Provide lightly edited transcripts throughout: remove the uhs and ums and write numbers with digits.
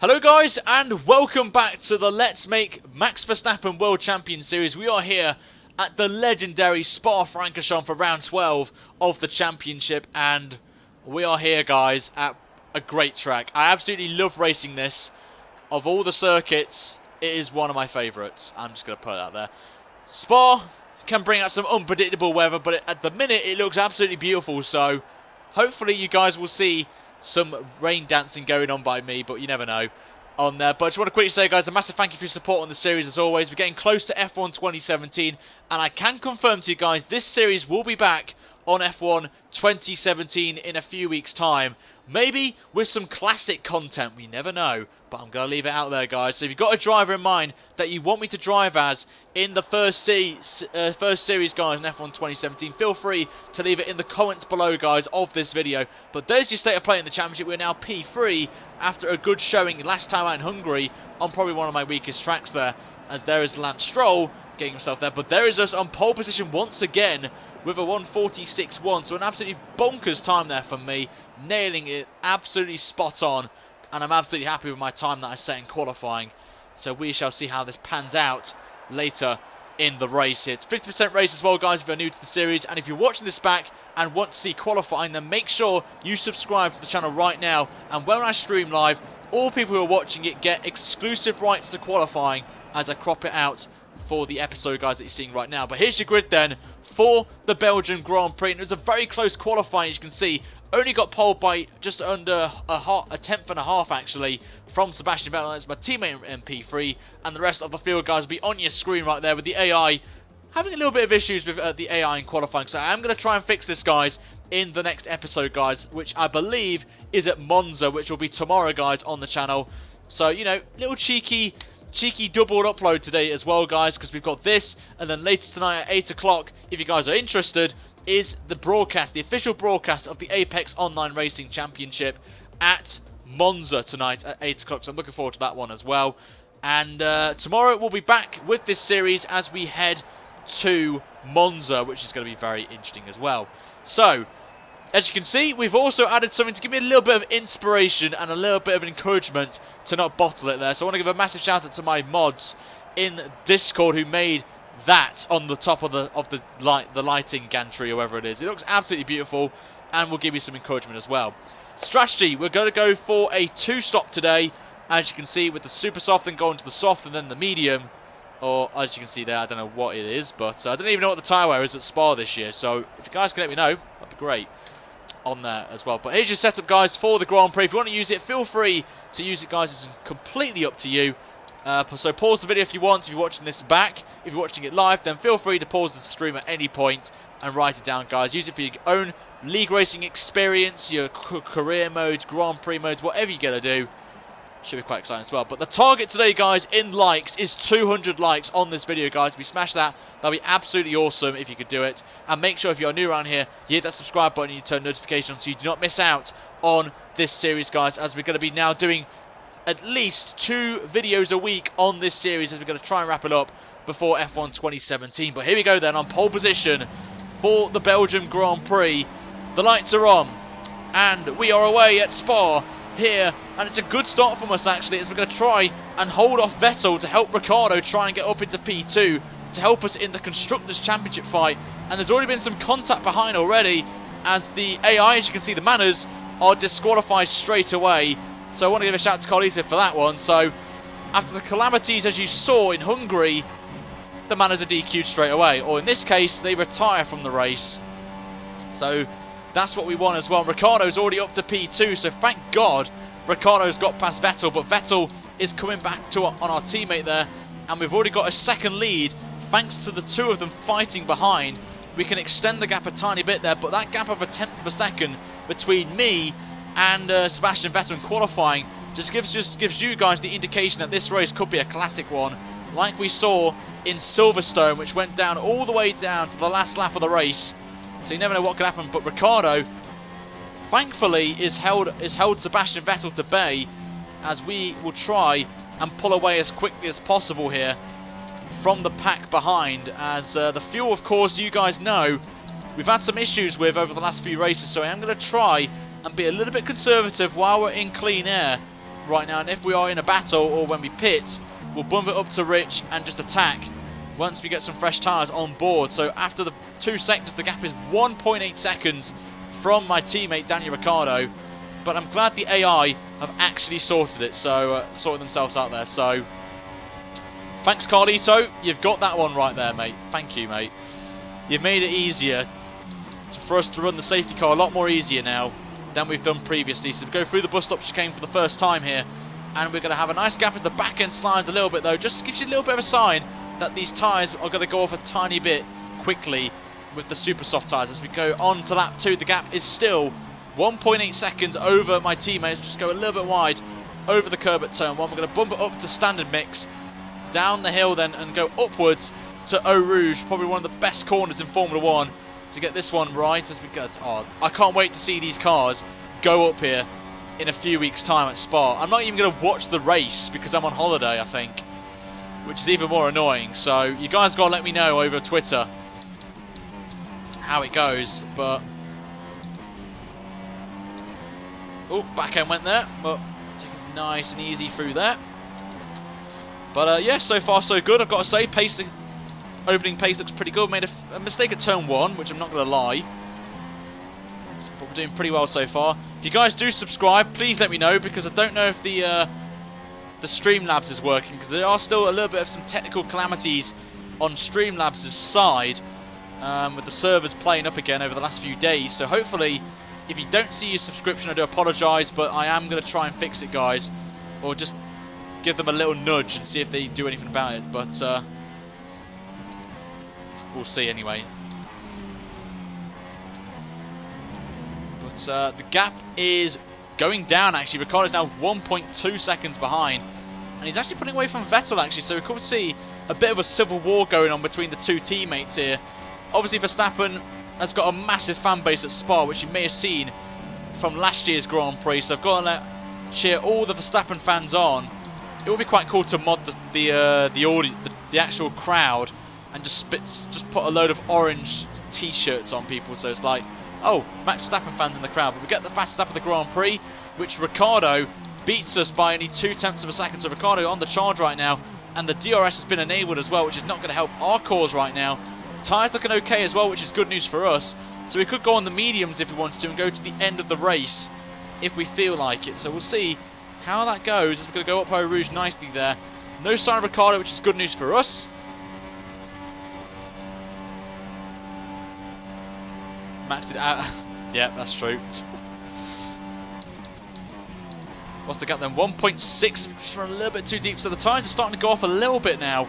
Hello guys and welcome back to the Let's Make Max Verstappen World Champion Series. We are here at the legendary Spa-Francorchamps for round 12 of the championship, and we are here guys at a great track. I absolutely love racing this. Of all the circuits, it is one of my favourites. I'm just going to put it out there. Spa can bring out some unpredictable weather, but at the minute it looks absolutely beautiful, so hopefully you guys will see some rain dancing going on by me, but you never know on there. But I just want to quickly say, guys, a massive thank you for your support on the series as always. We're getting close to F1 2017, and I can confirm to you guys this series will be back on F1 2017 in a few weeks' time. Maybe with some classic content, we never know, but I'm going to leave it out there, guys. So if you've got a driver in mind that you want me to drive as in the first series, guys, in F1 2017, feel free to leave it in the comments below, guys, of this video. But there's your state of play in the championship. We're now P3 after a good showing last time out in Hungary on probably one of my weakest tracks there, as there is Lance Stroll getting himself there. But there is us on pole position once again with a 1:46.1, so an absolutely bonkers time there for me, nailing it absolutely spot on, and I'm absolutely happy with my time that I set in qualifying. So we shall see how this pans out later in the race. It's 50% race as well, guys, if you're new to the series, and if you're watching this back and want to see qualifying, then make sure you subscribe to the channel right now. And when I stream live, all people who are watching it get exclusive rights to qualifying as I crop it out for the episode, guys, that you're seeing right now. But here's your grid then for the Belgian Grand Prix, and it was a very close qualifying, as you can see. Only got poled by just under a tenth and a half, actually, from Sebastian Vettel. That's my teammate in P3, and the rest of the field, guys, will be on your screen right there with the AI having a little bit of issues with the AI in qualifying. So I am going to try and fix this, guys, in the next episode, guys, which I believe is at Monza, which will be tomorrow, guys, on the channel. So, you know, little cheeky double upload today as well, guys, because we've got this, and then later tonight at 8 o'clock, if you guys are interested, is the broadcast, the official broadcast of the Apex Online Racing Championship at Monza tonight at 8 o'clock, so I'm looking forward to that one as well. And tomorrow we'll be back with this series as we head to Monza, which is going to be very interesting as well. So, as you can see, we've also added something to give me a little bit of inspiration and a little bit of encouragement to not bottle it there. So I want to give a massive shout out to my mods in Discord who made that on the top of the lighting gantry or whatever it is. It looks absolutely beautiful and will give you some encouragement as well. Strategy, we're going to go for a 2-stop today, as you can see, with the super soft, then going to the soft and then the medium. Or, as you can see there, I don't know what it is, but I don't even know what the tyre wear is at Spa this year. So if you guys can let me know, that'd be great on there as well. But here's your setup, guys, for the Grand Prix. If you want to use it, feel free to use it, guys. It's completely up to you. So pause the video if you want, if you're watching this back. If you're watching it live, then feel free to pause the stream at any point and write it down, guys. Use it for your own league racing experience, your career modes, Grand Prix modes, whatever you're going to do. Should be quite exciting as well. But the target today, guys, in likes is 200 likes on this video, guys. If we smash that, that'll be absolutely awesome if you could do it. And make sure if you're new around here, you hit that subscribe button and you turn notifications on so you do not miss out on this series, guys, as we're going to be now doing at least 2 videos a week on this series as we're going to try and wrap it up before F1 2017. But here we go then, on pole position for the Belgium Grand Prix. The lights are on, and we are away at Spa here, and it's a good start from us actually, as we're going to try and hold off Vettel to help Ricciardo try and get up into P2 to help us in the Constructors' Championship fight. And there's already been some contact behind already, as the AI, as you can see, the Manners are disqualified straight away. So I want to give a shout out to Carlito for that one. So after the calamities, as you saw in Hungary, the Manners are DQ'd straight away, or in this case they retire from the race. So that's what we want as well. Ricciardo's already up to P2, so thank God Ricciardo's got past Vettel, but Vettel is coming back to on our teammate there, and we've already got a second lead thanks to the 2 of them fighting behind. We can extend the gap a tiny bit there, but that gap of a tenth of a second between me and Sebastian Vettel in qualifying just gives you guys the indication that this race could be a classic one, like we saw in Silverstone, which went down all the way down to the last lap of the race. So you never know what could happen, but Ricciardo, thankfully, is held Sebastian Vettel to bay, as we will try and pull away as quickly as possible here from the pack behind, as the fuel, of course, you guys know, we've had some issues with over the last few races, so I am going to try and be a little bit conservative while we're in clean air right now, and if we are in a battle or when we pit, we'll bump it up to Rich and just attack once we get some fresh tyres on board. So after the 2 seconds, the gap is 1.8 seconds from my teammate Daniel Ricciardo, but I'm glad the AI have actually sorted it, so sorted themselves out there. So thanks, Carlito, you've got that one right there, mate. Thank you, mate. You've made it easier for us to run the safety car, a lot more easier now than we've done previously. So we go through the bus stop chicane for the first time here, and we're going to have a nice gap as the back end slides a little bit though. Just gives you a little bit of a sign that these tyres are going to go off a tiny bit quickly with the super soft tyres. As we go on to lap 2, the gap is still 1.8 seconds over my teammates. Just go a little bit wide over the curb at turn 1. We're going to bump it up to standard mix, down the hill then, and go upwards to Eau Rouge, probably one of the best corners in Formula 1, to get this one right as we go. Oh, I can't wait to see these cars go up here in a few weeks' time at Spa. I'm not even going to watch the race because I'm on holiday, I think, which is even more annoying. So you guys got to let me know over Twitter how it goes. But oh, back end went there, but take it nice and easy through there. But yeah, so far so good. I've got to say, opening pace looks pretty good. Made a mistake at turn 1, which I'm not going to lie, but we're doing pretty well so far. If you guys do subscribe, please let me know, because I don't know if the Streamlabs is working, because there are still a little bit of some technical calamities on Streamlabs' side, with the servers playing up again over the last few days. So hopefully, if you don't see your subscription, I do apologise, but I am going to try and fix it, guys, or just give them a little nudge and see if they do anything about it. But we'll see anyway. But the gap is going down, actually. Ricciardo's now 1.2 seconds behind, and he's actually putting away from Vettel, actually. So we could see a bit of a civil war going on between the two teammates here. Obviously, Verstappen has got a massive fan base at Spa, which you may have seen from last year's Grand Prix. So I've got to cheer all the Verstappen fans on. It would be quite cool to mod the actual crowd and just put a load of orange T-shirts on people, so it's like, oh, Max Verstappen fans in the crowd. But we get the fastest lap of the Grand Prix, which Ricciardo beats us by only 0.2 of a second. So Ricciardo on the charge right now, and the DRS has been enabled as well, which is not going to help our cause right now. Tyres looking okay as well, which is good news for us. So we could go on the mediums if we wanted to and go to the end of the race if we feel like it. So we'll see how that goes. We're going to go up Eau Rouge nicely there. No sign of Ricciardo, which is good news for us. Maxed it out. Yeah, that's true. What's the gap then? 1.6. Just run a little bit too deep. So the tyres are starting to go off a little bit now.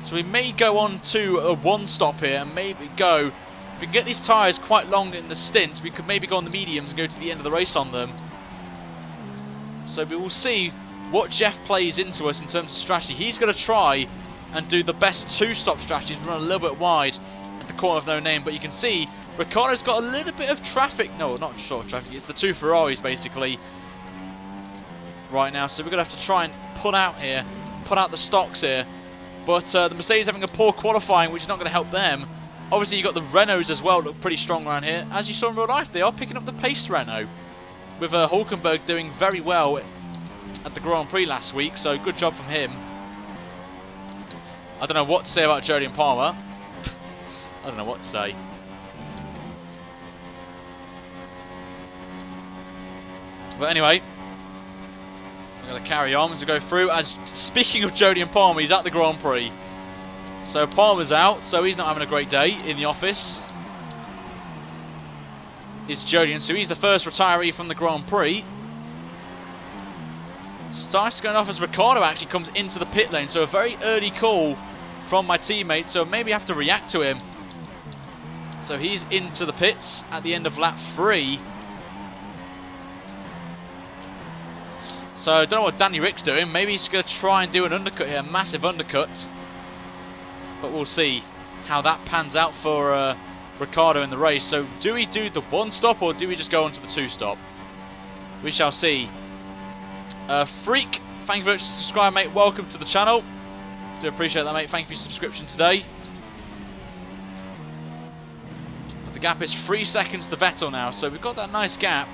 So we may go on to a one stop here and maybe go. If we can get these tyres quite long in the stint, we could maybe go on the mediums and go to the end of the race on them. So we will see what Jeff plays into us in terms of strategy. He's going to try and do the best two-stop strategies, run a little bit wide at the corner of no name. But you can see Ricciardo's got a little bit of traffic. No, not short traffic. It's the two Ferraris, basically, right now. So we're going to have to try and pull out here, put out the stocks here. But the Mercedes having a poor qualifying, which is not going to help them. Obviously, you've got the Renaults as well, look pretty strong around here. As you saw in real life, they are picking up the pace, Renault, with Hulkenberg doing very well at the Grand Prix last week, so good job from him. I don't know what to say about Jody and Palmer. I don't know what to say. But anyway, we're going to carry on as we go through. As speaking of Jody and Palmer, he's at the Grand Prix. So Palmer's out, so he's not having a great day in the office. Is Jody, and so he's the first retiree from the Grand Prix. Starts going off as Ricciardo actually comes into the pit lane, so a very early call from my teammate, so maybe have to react to him. So he's into the pits at the end of lap 3. So I don't know what Danny Rick's doing. Maybe he's going to try and do an undercut here, a massive undercut. But we'll see how that pans out for Ricciardo in the race. So do we do the one stop or do we just go on to the two stop? We shall see. Freak, thank you very much for subscribing, mate. Welcome to the channel. Do appreciate that, mate. Thank you for your subscription today. But the gap is 3 seconds to Vettel now, so we've got that nice gap.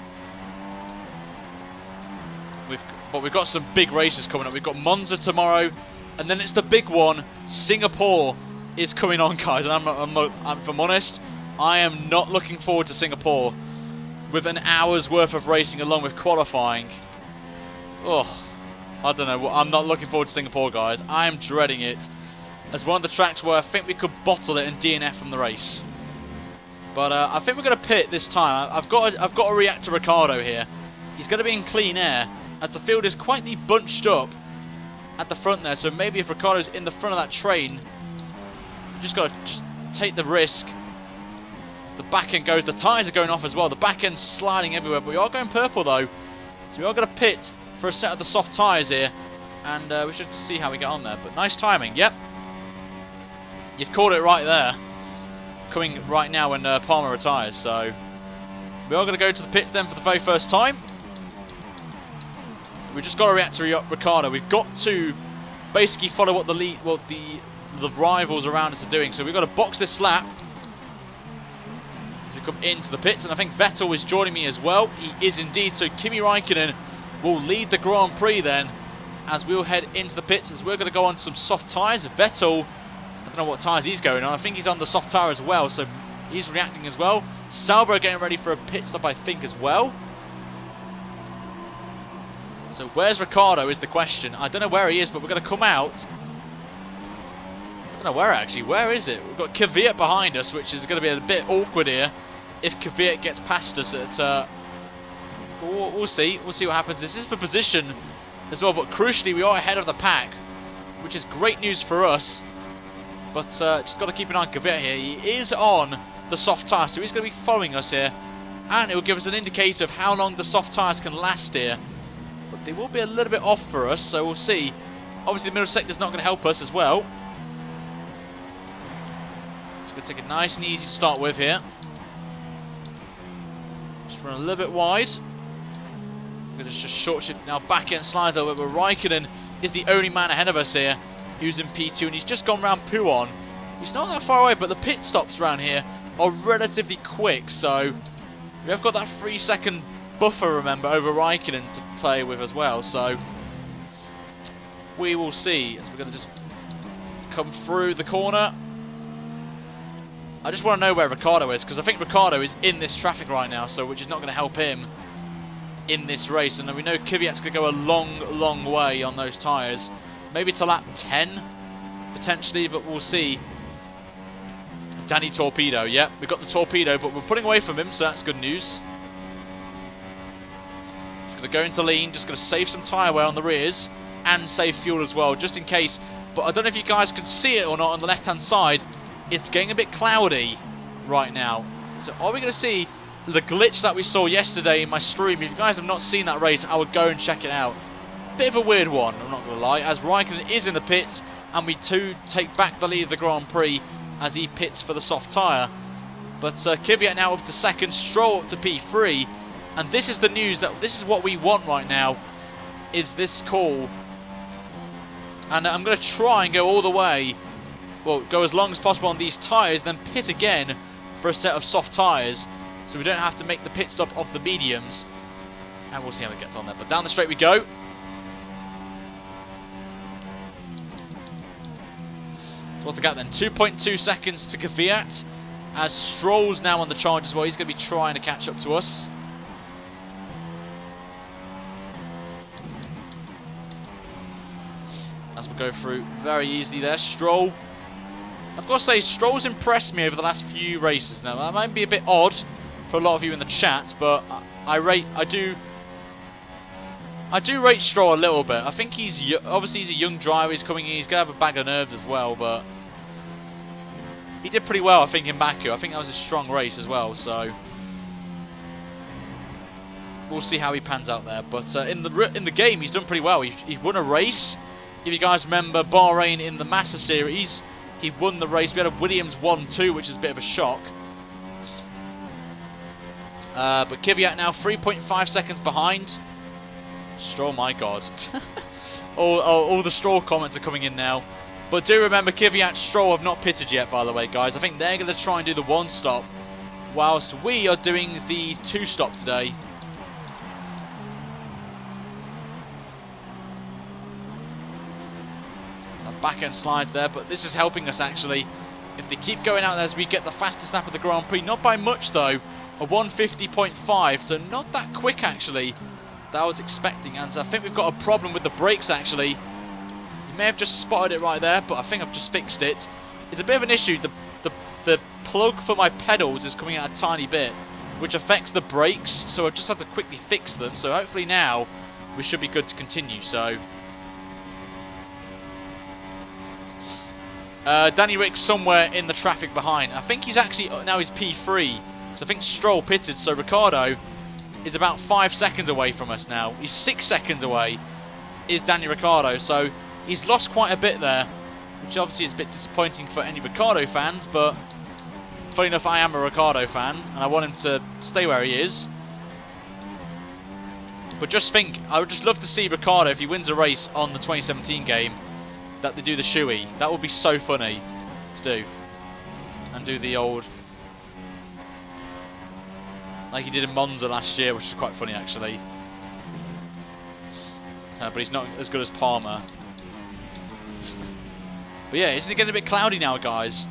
But we've got some big races coming up. We've got Monza tomorrow, and then it's the big one. Singapore is coming on, guys. And if I'm honest, I am not looking forward to Singapore with an hour's worth of racing along with qualifying. Oh, I don't know. I'm not looking forward to Singapore, guys. I am dreading it as one of the tracks where I think we could bottle it and DNF from the race. But I think we're going to pit this time. I've got to react to Ricciardo here. He's going to be in clean air as the field is quite bunched up at the front there. So maybe if Ricciardo's in the front of that train, you just got to take the risk. As the back end goes, the tyres are going off as well. The back end's sliding everywhere, but we are going purple though. So we are going to pit for a set of the soft tyres here, and we should see how we get on there. But nice timing, yep. You've called it right there. Coming right now when Palmer retires, so we are going to go to the pits then for the very first time. We've just got to react to Ricciardo. We've got to basically follow what the rivals around us are doing. So we've got to box this lap as we come into the pits, and I think Vettel is joining me as well. He is indeed. So Kimi Räikkönen will lead the Grand Prix then as we'll head into the pits, as we're going to go on some soft tyres. Vettel, I don't know what tyres he's going on. I think he's on the soft tyre as well, so he's reacting as well. Sauber getting ready for a pit stop, I think, as well. So where's Ricciardo is the question. I don't know where he is, but we're going to come out. I don't know where actually. Where is it? We've got Kvyat behind us, which is going to be a bit awkward here if Kvyat gets past us. We'll see. We'll see what happens. This is for position as well, but crucially we are ahead of the pack, which is great news for us. But just got to keep an eye on Kvyat here. He is on the soft tyre, so he's going to be following us here, and it will give us an indicator of how long the soft tyres can last here. But they will be a little bit off for us, so we'll see. Obviously the middle sector is not going to help us as well. Just going to take it nice and easy to start with here. Just run a little bit wide. We're going to just short shift now, back end slide though, but Räikkönen is the only man ahead of us here who's in P2, and he's just gone round Puon. He's not that far away, but the pit stops around here are relatively quick, so we have got that 3-second buffer, remember, over Räikkönen to play with as well, so we will see as we're going to just come through the corner. I just want to know where Ricciardo is, because I think Ricciardo is in this traffic right now, so which is not going to help him in this race. And we know Kvyat's going to go a long way on those tyres. Maybe to lap 10, potentially, but we'll see. Danny Torpedo, yep, we've got the Torpedo, but we're putting away from him, so that's good news. Just going to go into lean, just going to save some tyre wear on the rears, and save fuel as well, just in case. But I don't know if you guys can see it or not on the left-hand side. It's getting a bit cloudy right now. So are we going to see the glitch that we saw yesterday in my stream? If you guys have not seen that race, I would go and check it out. Bit of a weird one, I'm not going to lie, as Räikkönen is in the pits, and we too take back the lead of the Grand Prix as he pits for the soft tyre. But Kvyat now up to second, Stroll up to P3, and this is the news, that this is what we want right now, is this call. And I'm going to try and go all the way, well, go as long as possible on these tyres, then pit again for a set of soft tyres, so we don't have to make the pit stop of the mediums. And we'll see how it gets on there. But down the straight we go. So what's the gap then? 2.2 seconds to Kvyat, as Stroll's now on the charge as well. He's going to be trying to catch up to us. As we go through very easily there. Stroll, I've got to say, Stroll's impressed me over the last few races now. That might be a bit odd for a lot of you in the chat, but I do rate Stroll a little bit. I think obviously he's a young driver, he's coming in, he's going to have a bag of nerves as well, but he did pretty well, I think, in Baku. I think that was a strong race as well, so we'll see how he pans out there. But in the game, he's done pretty well. He won a race. If you guys remember Bahrain in the Massa Series, he won the race. We had a Williams 1-2, which is a bit of a shock. But Kvyat now 3.5 seconds behind. Stroll, my God. all the Stroll comments are coming in now. But do remember, Kvyat, Stroll have not pitted yet, by the way, guys. I think they're going to try and do the 1-stop, whilst we are doing the 2-stop today. back end slides there, but this is helping us actually. If they keep going out there as we get the fastest lap of the Grand Prix, not by much though, a 150.5, so not that quick actually that I was expecting. And so I think we've got a problem with the brakes actually. You may have just spotted it right there, but I think I've just fixed it. It's a bit of an issue. The plug for my pedals is coming out a tiny bit, which affects the brakes, so I've just had to quickly fix them. So hopefully now we should be good to continue. So Danny Rick's somewhere in the traffic behind. I think he's actually, now he's P3. So I think Stroll pitted, so Ricciardo is about 5 seconds away from us now. He's 6 seconds away, is Danny Ricciardo. So he's lost quite a bit there, which obviously is a bit disappointing for any Ricciardo fans, but funny enough, I am a Ricciardo fan, and I want him to stay where he is. But just think, I would just love to see Ricciardo, if he wins a race on the 2017 game, that they do the shoey. That would be so funny to do. And do the old, like he did in Monza last year, which is quite funny actually. But he's not as good as Palmer. But yeah, isn't it getting a bit cloudy now, guys?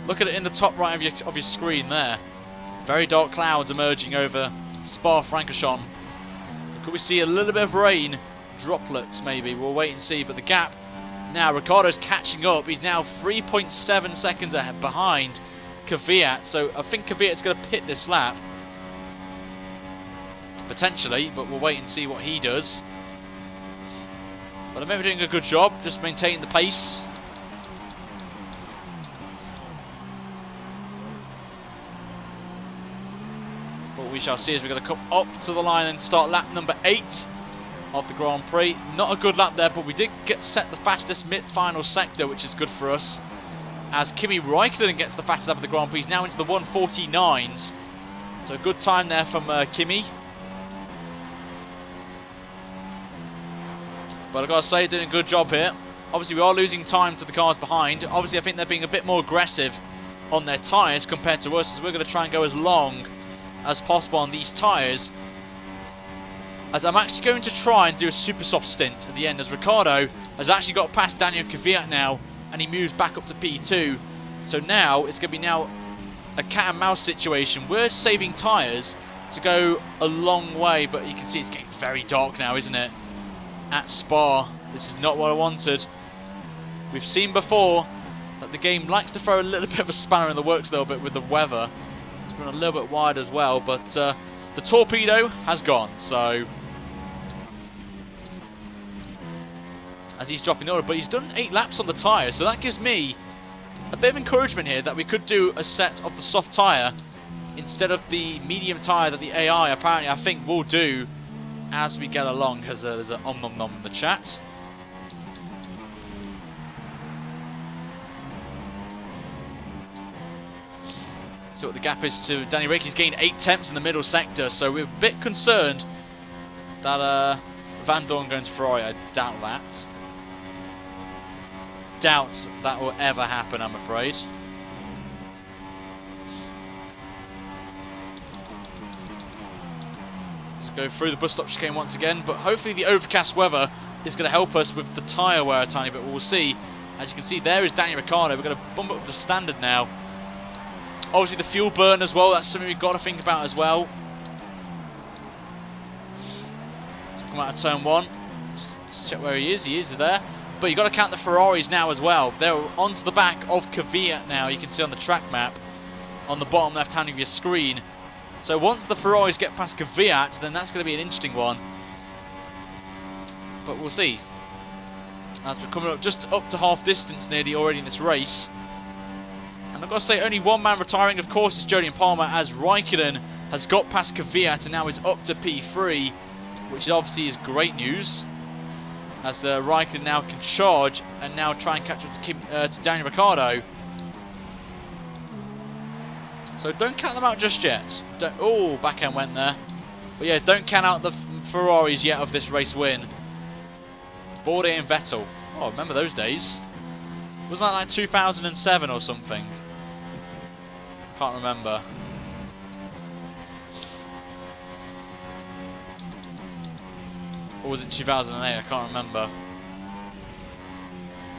Look at it in the top right of your screen there. Very dark clouds emerging over Spa-Francorchamps. So could we see a little bit of rain? Droplets maybe, we'll wait and see. But the gap now, Ricciardo's catching up. He's now 3.7 seconds ahead behind Kvyat. So I think Kvyat's going to pit this lap. Potentially, but we'll wait and see what he does. But I think we're doing a good job, just maintaining the pace. But we shall see as we're going to come up to the line and start lap number 8 of the Grand Prix. Not a good lap there, but we did set the fastest mid-final sector, which is good for us. As Kimi Räikkönen gets the fastest lap of the Grand Prix, he's now into the 149s. So a good time there from Kimi. But I've got to say, doing a good job here. Obviously, we are losing time to the cars behind. Obviously, I think they're being a bit more aggressive on their tyres compared to us, as we're going to try and go as long as possible on these tyres. As I'm actually going to try and do a super soft stint at the end, as Ricciardo has actually got past Daniel Kvyat now, and he moves back up to P2. So now, it's going to be now a cat and mouse situation. We're saving tyres to go a long way, but you can see it's getting very dark now, isn't it? At Spa. This is not what I wanted. We've seen before that the game likes to throw a little bit of a spanner in the works a little bit with the weather. It's been a little bit wide as well, but the torpedo has gone, so as he's dropping order, but he's done 8 laps on the tyre, so that gives me a bit of encouragement here that we could do a set of the soft tyre instead of the medium tyre that the AI apparently I think will do as we get along, because there's an om nom nom in the chat. See what the gap is to Danny Rick. He's gained 8 tenths in the middle sector, so we're a bit concerned that Van Dorn going to Ferrari. I doubt that. Doubt that will ever happen, I'm afraid. Go through the bus stop chicane once again, but hopefully the overcast weather is going to help us with the tyre wear a tiny bit. We'll see. As you can see, there is Daniel Ricciardo. We're going to bump up to standard now. Obviously the fuel burn as well, that's something we've got to think about as well. Let's come out of turn 1. Just check where he is. He is there. But you've got to count the Ferraris now as well. They're onto the back of Kvyat now. You can see on the track map on the bottom left hand of your screen. So once the Ferraris get past Kvyat, then that's going to be an interesting one. But we'll see. As we're coming up just up to half distance nearly already in this race. And I've got to say, only one man retiring, of course, is Jolyon Palmer, as Räikkönen has got past Kvyat and now is up to P3, which obviously is great news. As Räikkönen now can charge and now try and catch up to Daniel Ricciardo. So don't count them out just yet. Oh, backhand went there. But yeah, don't count out the Ferraris yet of this race win. Bourdais and Vettel. Oh, remember those days. Wasn't that like 2007 or something? Can't remember. Or was it 2008? I can't remember.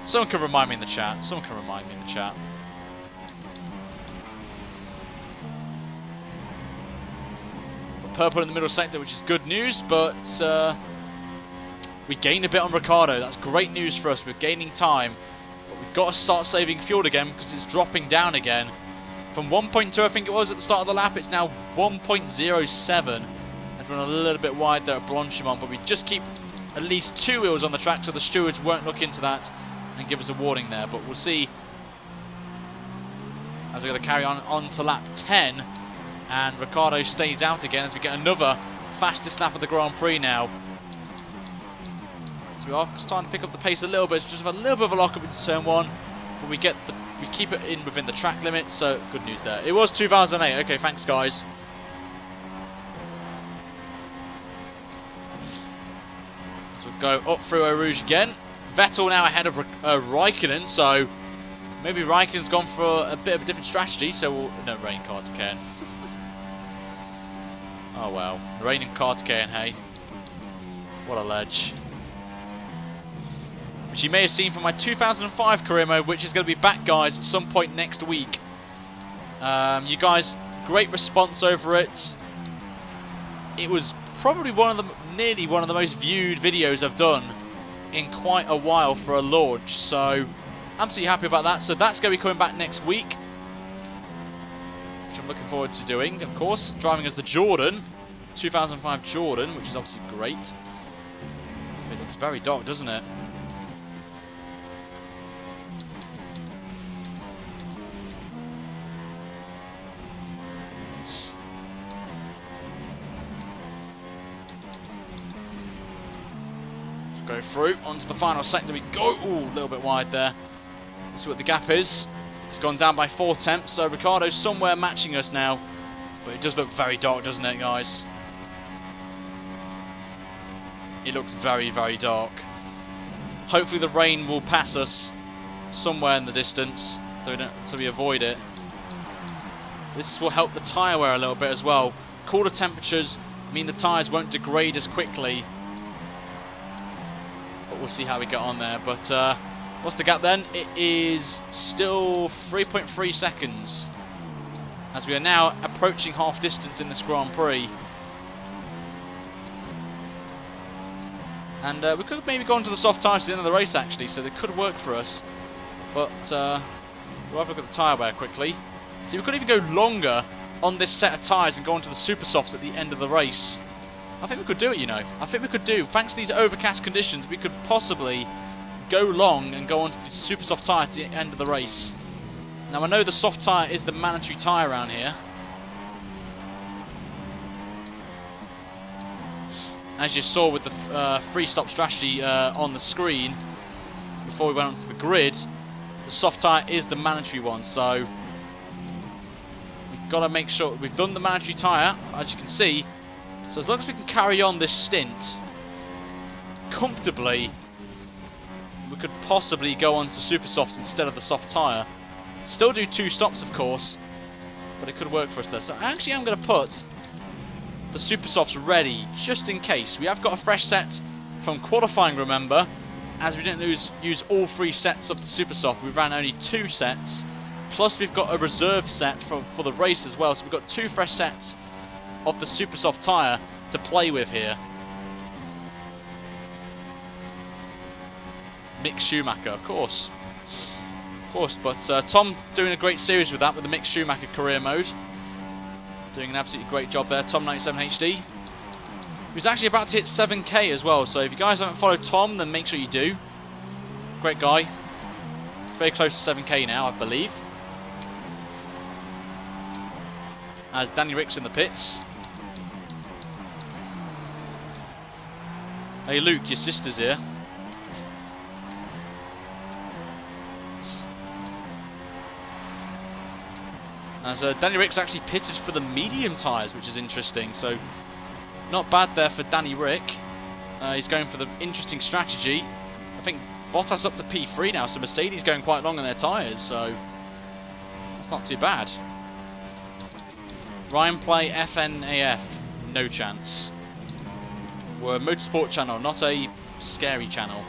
Someone can remind me in the chat. Someone can remind me in the chat. Purple in the middle sector, which is good news, but we gained a bit on Ricciardo. That's great news for us. We're gaining time, but we've got to start saving fuel again because it's dropping down again. From 1.2, I think it was at the start of the lap, it's now 1.07. I've run a little bit wide there at Blanchimont, but we just keep at least 2 wheels on the track so the stewards won't look into that and give us a warning there. But we'll see as we're going to carry on to lap 10. And Ricciardo stays out again as we get another fastest lap of the Grand Prix now. So we are starting to pick up the pace a little bit. It's just a little bit of a lock-up into turn 1. But we keep it in within the track limits, so good news there. It was 2008. Okay, thanks, guys. So we'll go up through Eau Rouge again. Vettel now ahead of Raikkonen, so maybe Raikkonen's gone for a bit of a different strategy, so we'll... No, rain cars again. Oh well, rain and Cartagena, hey. What a ledge. Which you may have seen from my 2005 career mode, which is going to be back, guys, at some point next week. You guys, great response over it. It was probably nearly one of the most viewed videos I've done in quite a while for a launch. So, absolutely happy about that. So that's going to be coming back next week. I'm looking forward to doing, of course, driving as the Jordan, 2005 Jordan, which is obviously great. It looks very dark, doesn't it? Let's go through onto the final sector. We go. Ooh, a little bit wide there. Let's see what the gap is. It's gone down by 4 tenths, so Ricciardo's somewhere matching us now. But it does look very dark, doesn't it, guys? It looks very, very dark. Hopefully the rain will pass us somewhere in the distance, so we avoid it. This will help the tyre wear a little bit as well. Cooler temperatures mean the tyres won't degrade as quickly. But we'll see how we get on there. But what's the gap then? It is still 3.3 seconds. As we are now approaching half distance in this Grand Prix. And we could maybe go onto the soft tyres at the end of the race actually, so they could work for us. But we'll have a look at the tyre wear quickly. See, we could even go longer on this set of tyres and go onto the super softs at the end of the race. I think we could do it, you know. I think we could do. Thanks to these overcast conditions, we could possibly go long and go onto the super soft tyre at the end of the race. Now I know the soft tyre is the mandatory tyre around here. As you saw with the free stop strategy on the screen before we went onto the grid, the soft tyre is the mandatory one, so we've got to make sure we've done the mandatory tyre, as you can see. So as long as we can carry on this stint comfortably, we could possibly go on to super softs instead of the soft tyre. Still do 2 stops, of course, but it could work for us there. So actually I'm going to put the super softs ready just in case. We have got a fresh set from qualifying, remember, as we didn't use all 3 sets of the super soft. We ran only 2 sets, plus we've got a reserve set for the race as well, so we've got 2 fresh sets of the super soft tyre to play with here. Mick Schumacher, of course. But Tom doing a great series with that, with the Mick Schumacher career mode. Doing an absolutely great job there, Tom97HD. Who's actually about to hit 7k as well, so if you guys haven't followed Tom, then make sure you do. Great guy. It's very close to 7k now, I believe. As Danny Rick's in the pits. Hey Luke, your sister's here. As Danny Rick's actually pitted for the medium tyres, which is interesting. So, not bad there for Danny Rick. He's going for the interesting strategy. I think Bottas up to P3 now, so Mercedes going quite long on their tyres, so that's not too bad. Ryan Play FNAF, no chance. We're a motorsport channel, not a scary channel.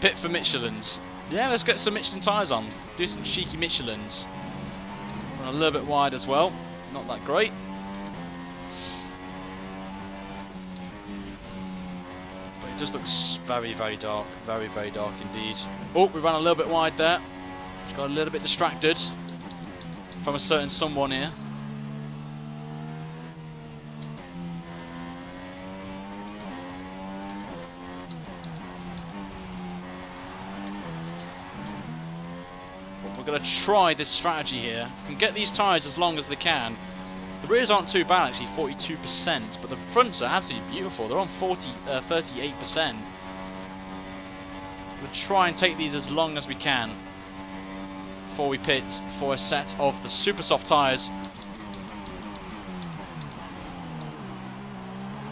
Pit for Michelins. Yeah, let's get some Michelin tyres on. Do some cheeky Michelins. Run a little bit wide as well. Not that great. But it just looks very, very dark. Very, very dark indeed. Oh, we ran a little bit wide there. Just got a little bit distracted from a certain someone here. We're going to try this strategy here. We can get these tyres as long as they can. The rears aren't too bad actually, 42%, but the fronts are absolutely beautiful. They're on 38%. We'll try and take these as long as we can before we pit for a set of the super soft tyres.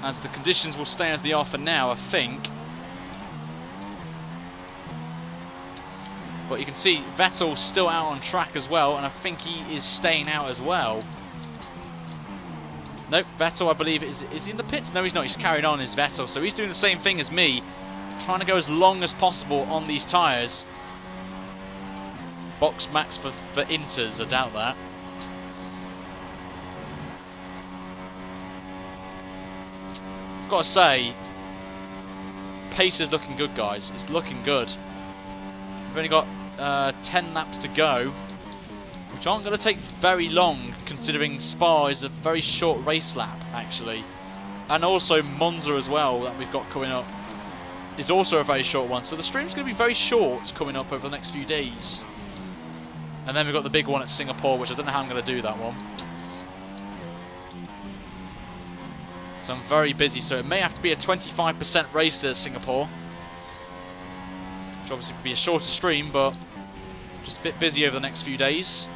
As the conditions will stay as they are for now, I think. But you can see Vettel's still out on track as well, and I think he is staying out as well. Nope, Vettel, I believe, is he in the pits? No, he's not. He's carried on as Vettel, so he's doing the same thing as me, trying to go as long as possible on these tyres. Box max for Inters, I doubt that. I've got to say, pace is looking good, guys. It's looking good. We've only got 10 laps to go, which aren't going to take very long, considering Spa is a very short race lap, actually. And also Monza as well, that we've got coming up, is also a very short one. So the stream's going to be very short coming up over the next few days. And then we've got the big one at Singapore, which I don't know how I'm going to do that one. So I'm very busy, so it may have to be a 25% race at Singapore. Which obviously would be a shorter stream, but just a bit busy over the next few days.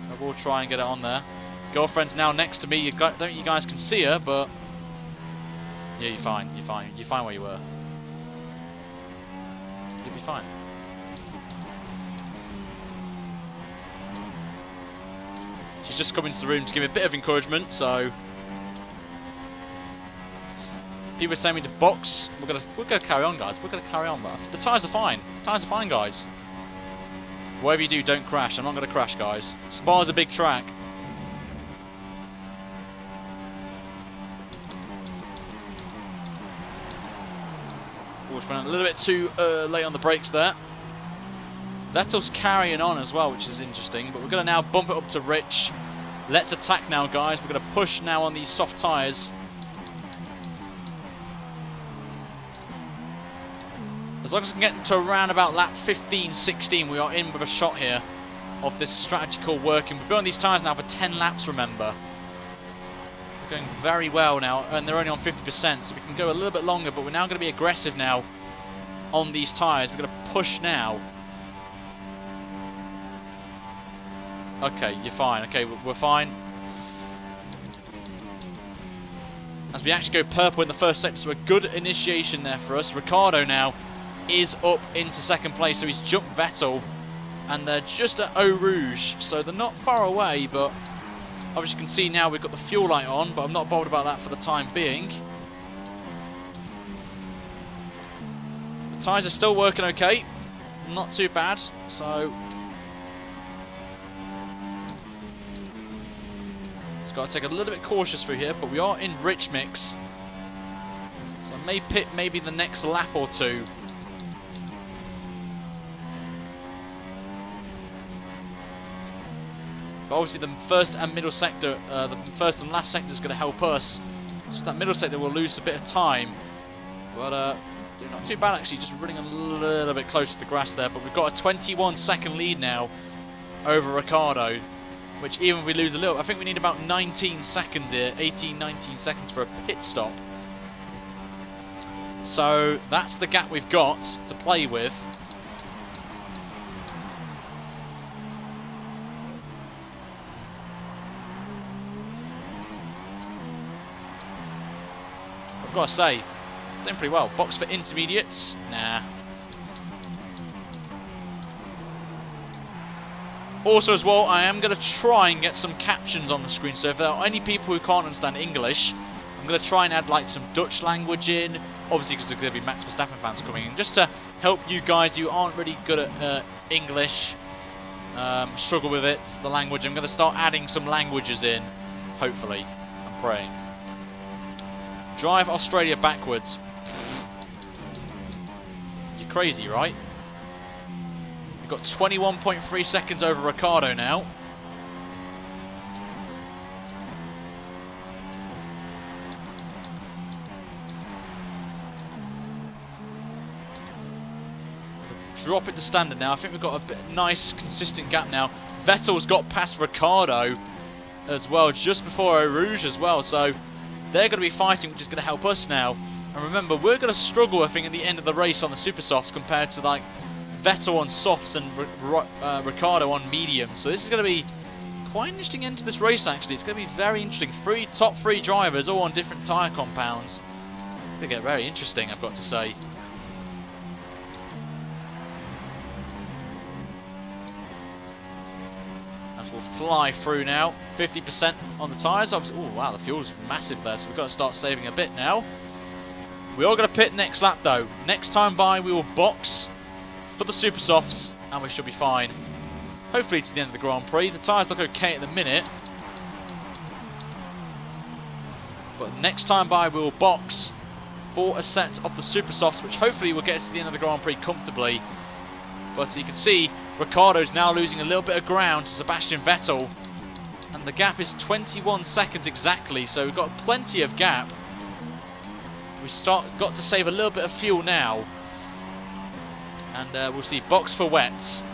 So we'll try and get it on there. Girlfriend's now next to me. You don't think you guys can see her, but yeah, you're fine. You're fine. You're fine where you were. You'll be fine. She's just come into the room to give me a bit of encouragement, so people are saying me to box. We're gonna carry on, guys. We're gonna carry on, but the tyres are fine. Tyres are fine, guys. Whatever you do, don't crash. I'm not gonna crash, guys. Spa's a big track. Oh, went a little bit too late on the brakes there. Vettel's carrying on as well, which is interesting. But we're gonna now bump it up to Rich. Let's attack now, guys. We're gonna push now on these soft tyres. As long as we can get to around about lap 15, 16, we are in with a shot here of this strategy called working. We've been on these tyres now for 10 laps, remember. We're going very well now, and they're only on 50%, so we can go a little bit longer, but we're now going to be aggressive now on these tyres. We're going to push now. Okay, you're fine. Okay, we're fine. As we actually go purple in the first sector, so a good initiation there for us. Ricciardo now is up into second place, so he's jumped Vettel, and they're just at Eau Rouge, so they're not far away, but obviously you can see now we've got the fuel light on, but I'm not bothered about that for the time being. The tyres are still working okay, not too bad, so just got to take a little bit cautious through here, but we are in rich mix, so I may pit maybe the next lap or two. But obviously the first and middle sector, the first and last sector is going to help us. Just that middle sector will lose a bit of time. But not too bad actually, just running a little bit close to the grass there. But we've got a 21-second lead now over Ricciardo. Which even if we lose a little, I think we need about 19 seconds here. 18, 19 seconds for a pit stop. So that's the gap we've got to play with. I've got to say, doing pretty well. Box for intermediates? Nah. Also as well, I am going to try and get some captions on the screen, so if there are any people who can't understand English, I'm going to try and add like some Dutch language in, obviously because there's going to be Max Verstappen fans coming in, just to help you guys who aren't really good at English, struggle with it, the language. I'm going to start adding some languages in, hopefully. I'm praying. Drive Australia backwards. You're crazy, right? We've got 21.3 seconds over Ricciardo now. Drop it to standard now. I think we've got a bit nice, consistent gap now. Vettel's got past Ricciardo as well, just before Eau Rouge as well. So they're going to be fighting, which is going to help us now. And remember, we're going to struggle, I think, at the end of the race on the super softs compared to like Vettel on softs and Ricciardo on mediums. So this is going to be quite an interesting end to this race, actually. It's going to be very interesting. Top three drivers, all on different tyre compounds. It's going to get very interesting, I've got to say. As we'll fly through now. 50% on the tyres. Oh, wow, the fuel's massive there, so we've got to start saving a bit now. We are going to pit next lap, though. Next time by, we will box for the super softs, and we should be fine. Hopefully to the end of the Grand Prix. The tyres look okay at the minute. But next time by, we will box for a set of the super softs, which hopefully will get us to the end of the Grand Prix comfortably. But you can see Ricciardo's now losing a little bit of ground to Sebastian Vettel. And the gap is 21 seconds exactly, so we've got plenty of gap. We've got to save a little bit of fuel now. And we'll see. Box for wets.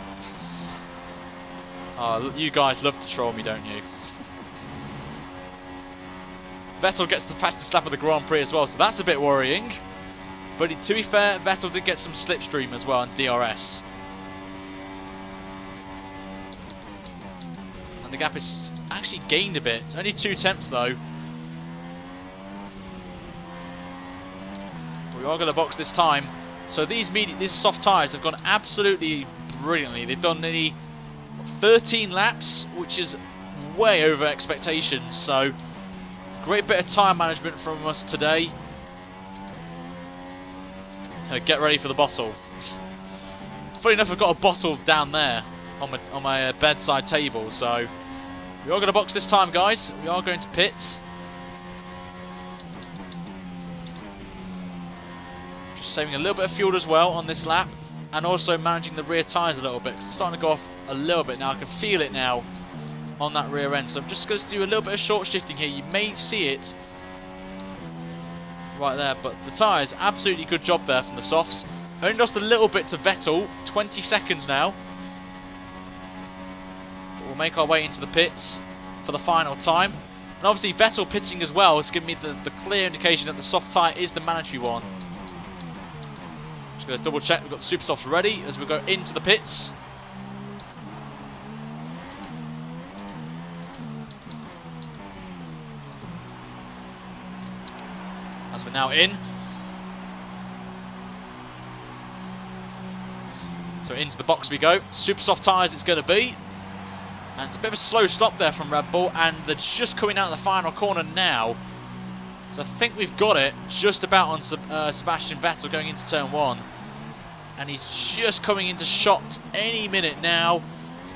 Oh, you guys love to troll me, don't you? Vettel gets the fastest lap of the Grand Prix as well, so that's a bit worrying. But to be fair, Vettel did get some slipstream as well on DRS. And the gap is actually gained a bit. Only 2 tenths though. We are going to box this time. So these soft tyres have gone absolutely brilliantly. They've done nearly 13 laps, which is way over expectations. So great bit of tyre management from us today. Get ready for the bottle. Funny enough, I've got a bottle down there on my bedside table. So we are going to box this time, guys. We are going to pit. Saving a little bit of fuel as well on this lap, and also managing the rear tyres a little bit, because it's starting to go off a little bit now. I can feel it now on that rear end, so I'm just going to do a little bit of short shifting here. You may see it right there, but the tyres, absolutely good job there from the softs. Only lost a little bit to Vettel, 20 seconds now. But we'll make our way into the pits for the final time. And obviously Vettel pitting as well has given me the clear indication that the soft tyre is the mandatory one. Just going to double check we've got the super softs ready as we go into the pits. As we're now in. So into the box we go. Super soft tyres it's going to be. And it's a bit of a slow stop there from Red Bull, and they're just coming out of the final corner now. So I think we've got it just about on Sebastian Vettel going into turn 1. And he's just coming into shot any minute now.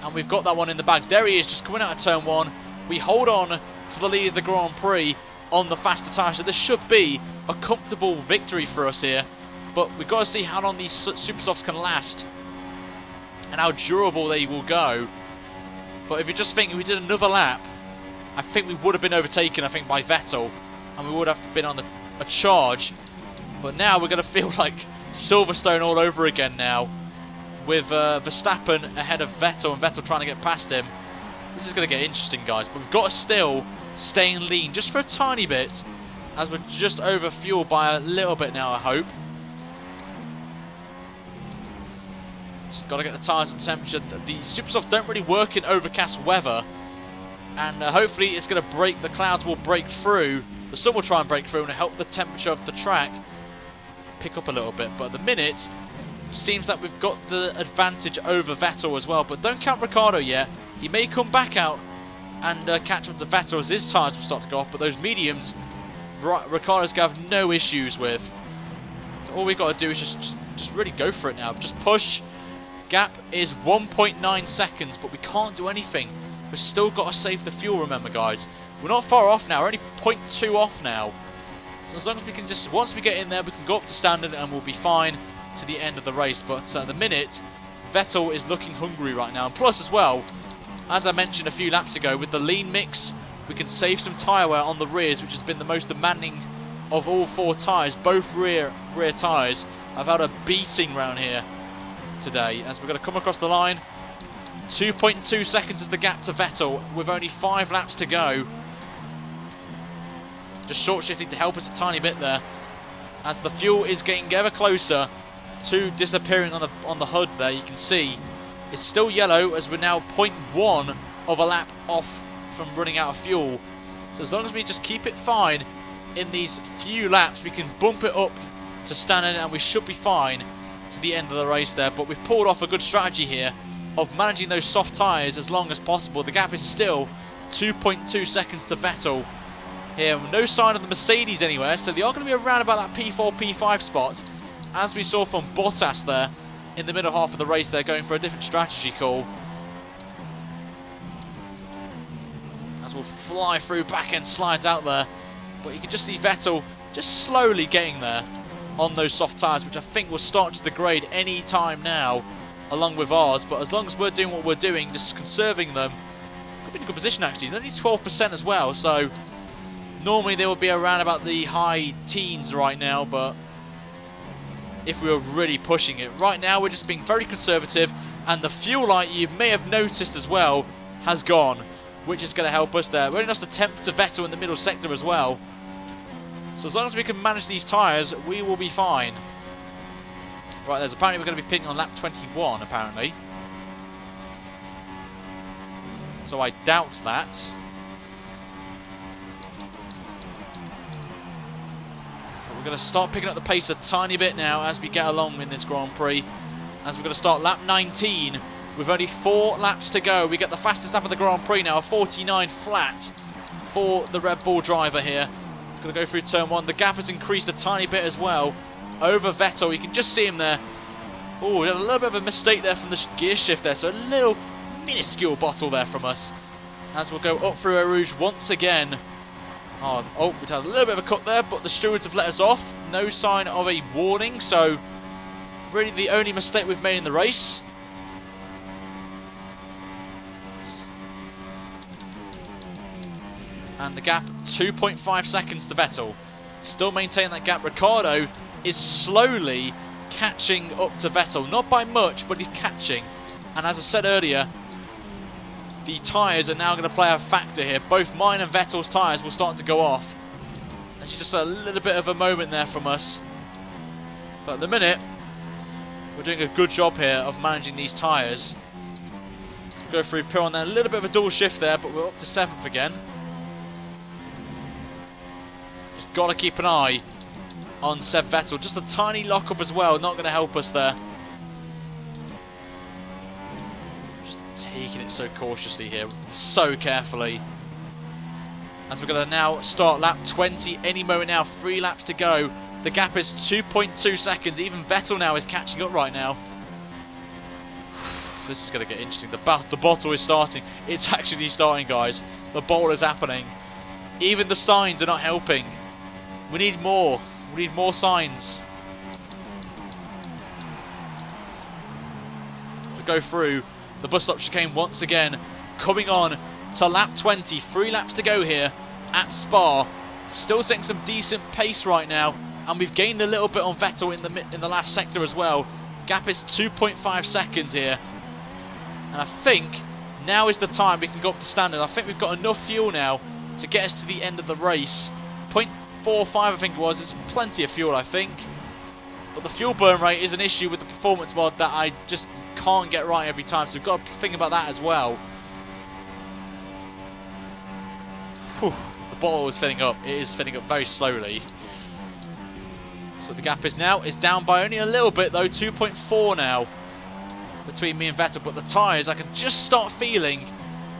And we've got that one in the bag. There he is, just coming out of turn 1. We hold on to the lead of the Grand Prix on the faster tyre. So this should be a comfortable victory for us here. But we've got to see how long these super softs can last and how durable they will go. But if you just think if we did another lap, I think we would have been overtaken, I think, by Vettel. And we would have been on a charge. But now we're going to feel like Silverstone all over again now. With Verstappen ahead of Vettel and Vettel trying to get past him. This is going to get interesting, guys. But we've got to still stay in lean just for a tiny bit. As we're just over fueled by a little bit now, I hope. Just got to get the tyres up temperature. The super softs don't really work in overcast weather. And hopefully it's going to break. The clouds will break through. The sun will try and break through and help the temperature of the track pick up a little bit. But at the minute, seems that we've got the advantage over Vettel as well. But don't count Ricciardo yet. He may come back out and catch up to Vettel as his tyres will start to go off. But those mediums Ricciardo's going to have no issues with. So all we've got to do is just really go for it now. Just push. Gap is 1.9 seconds, but we can't do anything. We've still got to save the fuel, remember, guys. We're not far off now. We're only 0.2 off now. So as long as we can just, once we get in there, we can go up to standard and we'll be fine to the end of the race. But at the minute, Vettel is looking hungry right now. And plus as well, as I mentioned a few laps ago, with the lean mix, we can save some tyre wear on the rears, which has been the most demanding of all 4 tyres. Both rear tyres have had a beating round here today. As we're going to come across the line, 2.2 seconds is the gap to Vettel with only 5 laps to go. Just short shifting to help us a tiny bit there, as the fuel is getting ever closer to disappearing on the HUD there. You can see it's still yellow as we're now 0.1 of a lap off from running out of fuel. So as long as we just keep it fine in these few laps, we can bump it up to standard and we should be fine to the end of the race there. But we've pulled off a good strategy here of managing those soft tyres as long as possible. The gap is still 2.2 seconds to Vettel here. No sign of the Mercedes anywhere, so they are going to be around about that P4, P5 spot, as we saw from Bottas there in the middle half of the race. They're going for a different strategy call. As we'll fly through, back end slides out there. But you can just see Vettel just slowly getting there on those soft tyres, which I think will start to degrade any time now, along with ours. But as long as we're doing what we're doing, just conserving them, could be in a good position actually. They're only 12% as well, so normally they would be around about the high teens right now, but if we were really pushing it. Right now we're just being very conservative, and the fuel light, you may have noticed as well, has gone, which is going to help us there. We only lost a tenth to Vettel in the middle sector as well. So as long as we can manage these tyres, we will be fine. Right, there's apparently we're going to be pitting on lap 21, apparently. So I doubt that. But we're going to start picking up the pace a tiny bit now as we get along in this Grand Prix. As we're going to start lap 19 with only 4 laps to go. We get the fastest lap of the Grand Prix now, a 49 flat for the Red Bull driver here. It's going to go through turn 1. The gap has increased a tiny bit as well over Vettel. You can just see him there. Oh, we had a little bit of a mistake there from the gear shift there, so a little minuscule bottle there from us. As we'll go up through Eau Rouge once again. Oh, we've had a little bit of a cut there, but the stewards have let us off. No sign of a warning, so really the only mistake we've made in the race. And the gap, 2.5 seconds to Vettel. Still maintaining that gap. Ricciardo is slowly catching up to Vettel. Not by much, but he's catching. And as I said earlier, the tyres are now going to play a factor here. Both mine and Vettel's tyres will start to go off. That's just a little bit of a moment there from us. But at the minute, we're doing a good job here of managing these tyres. So we'll go through Prix there. A little bit of a dual shift there, but we're up to 7th again. Just got to keep an eye on Seb Vettel. Just a tiny lock-up as well. Not going to help us there. Just taking it so cautiously here. So carefully. As we're going to now start lap 20 any moment now. 3 laps to go. The gap is 2.2 seconds. Even Vettel now is catching up right now. This is going to get interesting. The bottle is starting. It's actually starting, guys. The bottle is happening. Even the signs are not helping. We need more. We need more signs. We go through the bus stop chicane once again. Coming on to lap 20. 3 laps to go here at Spa. Still setting some decent pace right now. And we've gained a little bit on Vettel in the last sector as well. Gap is 2.5 seconds here. And I think now is the time we can go up to standard. I think we've got enough fuel now to get us to the end of the race. 0.45 I think it was. It's plenty of fuel, I think. But the fuel burn rate is an issue with the performance mod that I just can't get right every time. So we've got to think about that as well. Whew. The bottle is filling up. It is filling up very slowly. So the gap is down by only a little bit though, 2.4 now between me and Vettel. But the tyres, I can just start feeling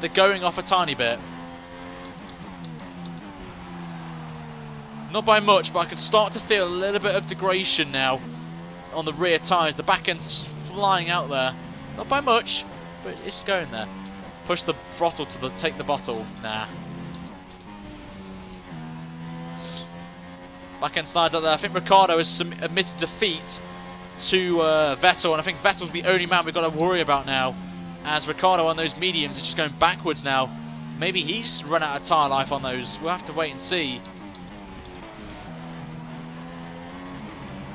they're going off a tiny bit. Not by much, but I can start to feel a little bit of degradation now on the rear tyres. The back end's flying out there. Not by much, but it's going there. Push the throttle to take the bottle. Nah. Back end slide out there. I think Ricciardo has admitted defeat to Vettel, and I think Vettel's the only man we've got to worry about now, as Ricciardo on those mediums is just going backwards now. Maybe he's run out of tyre life on those. We'll have to wait and see.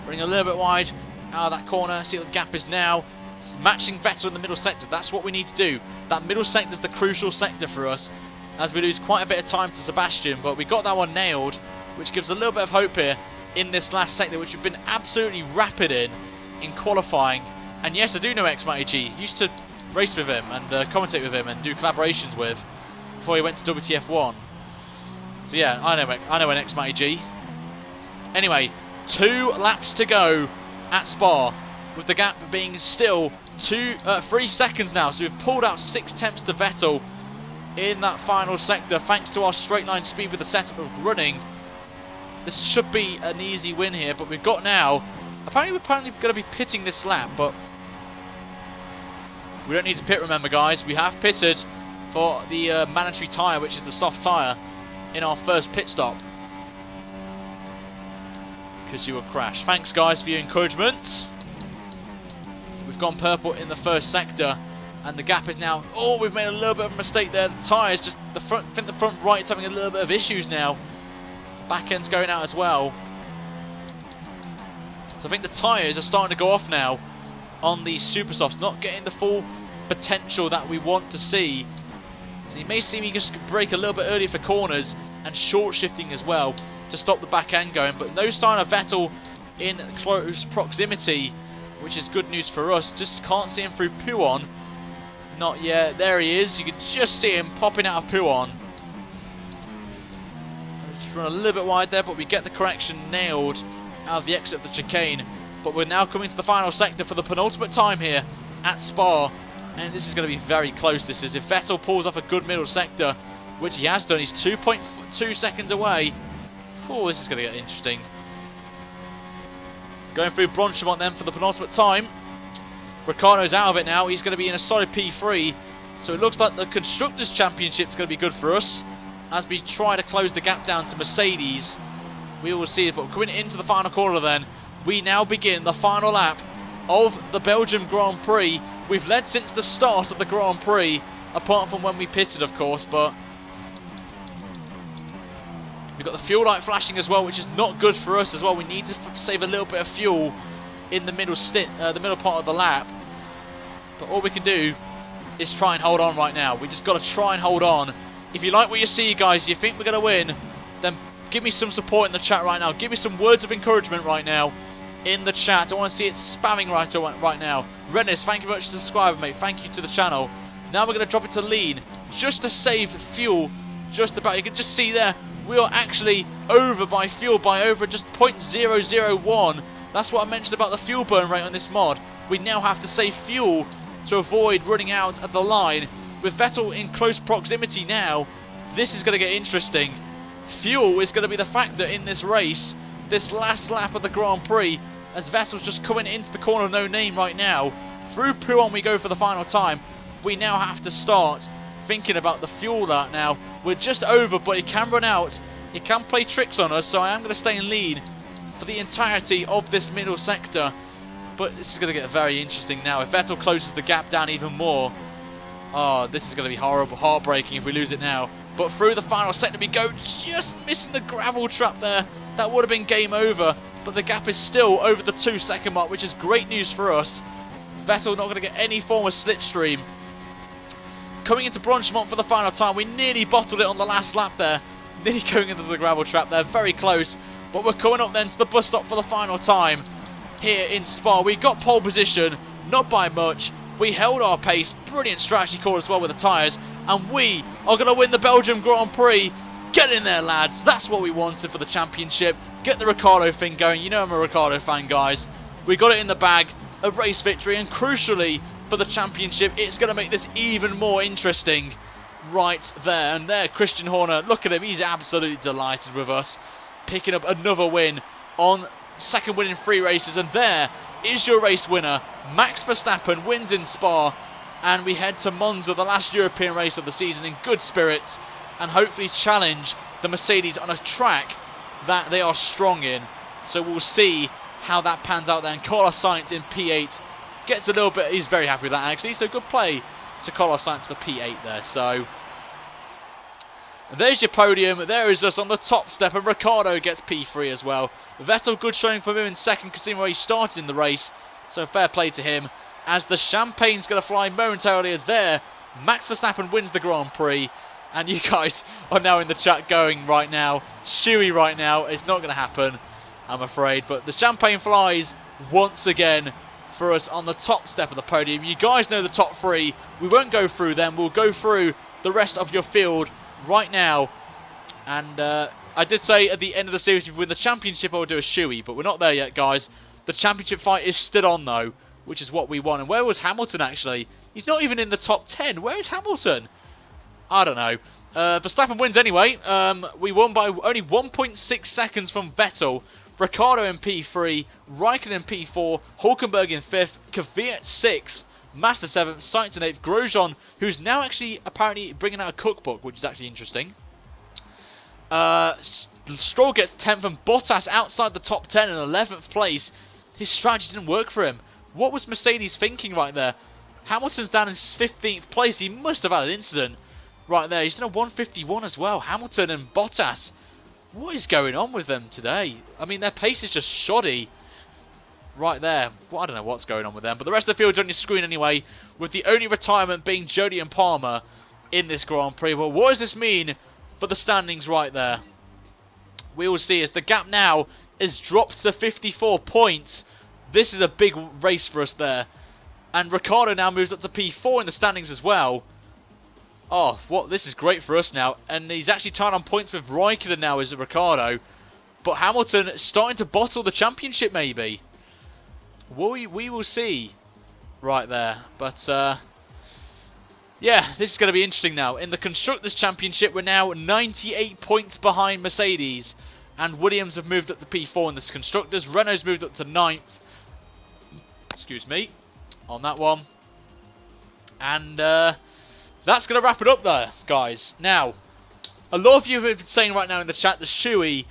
Running a little bit wide out of that corner. See what the gap is now. Matching Vettel in the middle sector. That's what we need to do. That middle sector is the crucial sector for us, as we lose quite a bit of time to Sebastian, but we got that one nailed, which gives a little bit of hope here in this last sector, which we've been absolutely rapid in qualifying. And yes, I do know X-Matty G. Used to race with him and commentate with him and do collaborations with before he went to WTF1. So yeah, I know an X-Matty G. Anyway, 2 laps to go at Spa, with the gap being still 3 seconds now. So we've pulled out 6 tenths to Vettel in that final sector, thanks to our straight line speed with the setup of running. This should be an easy win here, but we've got now. Apparently we're going to be pitting this lap, but we don't need to pit, remember guys. We have pitted for the mandatory tyre, which is the soft tyre, in our first pit stop. Because you will crash. Thanks guys for your encouragement. We've gone purple in the first sector, and the gap is now... Oh, we've made a little bit of a mistake there. The tyres, just the front, I think the front right's having a little bit of issues now. The back end's going out as well. So I think the tyres are starting to go off now on these super softs, not getting the full potential that we want to see. So you may see me just brake a little bit earlier for corners and short shifting as well to stop the back end going, but no sign of Vettel in close proximity, which is good news for us. Just can't see him through Puon. Not yet. There he is. You can just see him popping out of Puon. Just run a little bit wide there, but we get the correction nailed out of the exit of the chicane. But we're now coming to the final sector for the penultimate time here at Spa, and this is going to be very close. This is, if Vettel pulls off a good middle sector, which he has done. He's 2.2 seconds away. Oh, this is going to get interesting. Going through Bronchemont then for the penultimate time. Ricciardo's out of it now. He's going to be in a solid P3. So it looks like the Constructors' Championship is going to be good for us as we try to close the gap down to Mercedes. We will see it, but coming into the final corner then, we now begin the final lap of the Belgium Grand Prix. We've led since the start of the Grand Prix, apart from when we pitted, of course, but we've got the fuel light flashing as well, which is not good for us as well. We need to save a little bit of fuel in the middle part of the lap. But all we can do is try and hold on right now. We just got to try and hold on. If you like what you see, guys, you think we're going to win, then give me some support in the chat right now. Give me some words of encouragement right now in the chat. I want to see it spamming right now. Rennis, thank you very much for subscribing, mate. Thank you to the channel. Now we're going to drop it to lean just to save fuel. Just about. You can just see there, we are actually over by fuel by over just 0.001. That's what I mentioned about the fuel burn rate on this mod. We now have to save fuel to avoid running out at the line. With Vettel in close proximity now, this is going to get interesting. Fuel is going to be the factor in this race, this last lap of the Grand Prix, as Vettel's just coming into the corner of no name right now. Through Puon we go for the final time. We now have to start thinking about the fuel out now. We're just over, but it can run out. It can play tricks on us, so I am going to stay in lead for the entirety of this middle sector. But this is going to get very interesting now. If Vettel closes the gap down even more, oh, this is going to be horrible, heartbreaking if we lose it now. But through the final sector we go, just missing the gravel trap there. That would have been game over, but the gap is still over the 2-second mark, which is great news for us. Vettel not going to get any form of slipstream. Coming into Bronchemont for the final time, we nearly bottled it on the last lap there. Nearly going into the gravel trap there, very close. But we're coming up then to the bus stop for the final time here in Spa. We got pole position, not by much. We held our pace, brilliant strategy call as well with the tyres, and we are going to win the Belgium Grand Prix. Get in there, lads. That's what we wanted for the championship. Get the Ricciardo thing going. You know I'm a Ricciardo fan, guys. We got it in the bag, a race victory, and crucially for the championship, it's going to make this even more interesting right there. And there, Christian Horner, look at him. He's absolutely delighted with us. picking up another win on second win in 3 races. And there is your race winner. Max Verstappen wins in Spa. And we head to Monza, the last European race of the season, in good spirits. And hopefully challenge the Mercedes on a track that they are strong in. So we'll see how that pans out there. And Carlos Sainz in P8 gets a little bit, he's very happy with that actually. So good play to Carlos Sainz for P8 there. So there's your podium. There is us on the top step, and Ricciardo gets P3 as well. Vettel, good showing from him in second, considering where he started in the race. So fair play to him. As the champagne's going to fly momentarily as there, Max Verstappen wins the Grand Prix. And you guys are now in the chat going right now, Shuey right now. It's not going to happen, I'm afraid. But the champagne flies once again for us on the top step of the podium. You guys know the top 3. We won't go through them. We'll go through the rest of your field right now. And I did say at the end of the series, if we win the championship, I will do a Shuey. But we're not there yet, guys. The championship fight is still on, though, which is what we want. And where was Hamilton, actually? He's not even in the top 10. Where is Hamilton? I don't know. Verstappen wins anyway. We won by only 1.6 seconds from Vettel. Ricciardo in P3, Raikkonen in P4, Hulkenberg in 5th, Kvyat 6th, Massa 7th, Sainz in 8th, Grosjean, who's now actually apparently bringing out a cookbook, which is actually interesting. Stroll gets 10th, and Bottas outside the top 10 in 11th place. His strategy didn't work for him. What was Mercedes thinking right there? Hamilton's down in 15th place. He must have had an incident right there. He's done a 151 as well. Hamilton and Bottas. What is going on with them today? I mean, their pace is just shoddy right there. Well, I don't know what's going on with them. But the rest of the field's on your screen anyway, with the only retirement being Jody and Palmer in this Grand Prix. Well, what does this mean for the standings right there? We will see as the gap now is dropped to 54 points. This is a big race for us there. And Ricciardo now moves up to P4 in the standings as well. Oh, what? This is great for us now. And he's actually tied on points with Raikkonen now as Ricciardo. But Hamilton starting to bottle the championship maybe. We will see right there. But, yeah, this is going to be interesting now. In the Constructors' Championship, we're now 98 points behind Mercedes. And Williams have moved up to P4 in this Constructors. Renault's moved up to 9th. Excuse me. On that one. And, that's going to wrap it up there, guys. Now, a lot of you have been saying right now in the chat, the Shuey,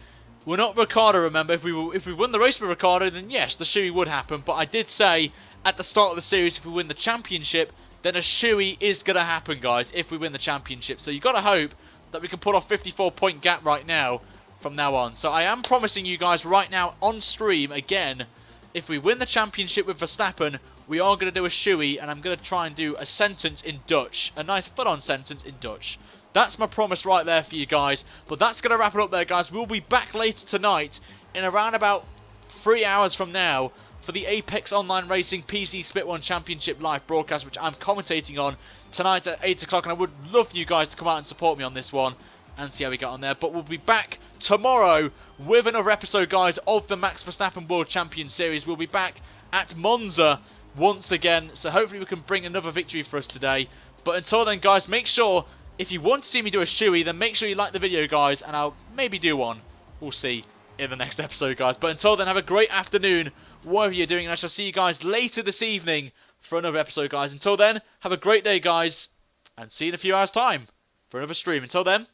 we're not Ricciardo, remember. If we won the race with Ricciardo, then yes, the Shuey would happen. But I did say at the start of the series, if we win the championship, then a Shuey is going to happen, guys, if we win the championship. So you've got to hope that we can put off 54-point gap right now from now on. So I am promising you guys right now on stream, again, if we win the championship with Verstappen, we are going to do a Shuey, and I'm going to try and do a sentence in Dutch. A nice full-on sentence in Dutch. That's my promise right there for you guys. But that's going to wrap it up there, guys. We'll be back later tonight in around about 3 hours from now for the Apex Online Racing PC Split 1 Championship live broadcast, which I'm commentating on tonight at 8 o'clock. And I would love for you guys to come out and support me on this one and see how we get on there. But we'll be back tomorrow with another episode, guys, of the Max Verstappen World Champion Series. We'll be back at Monza once again, so hopefully we can bring another victory for us today. But until then, guys, make sure, if you want to see me do a Shuey, then make sure you like the video, guys, and I'll maybe do one. We'll see in the next episode, guys. But until then, have a great afternoon, whatever you're doing, and I shall see you guys later this evening for another episode, guys. Until then, have a great day, guys, and see you in a few hours' time for another stream. Until then,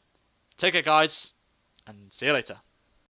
take care, guys, and see you later.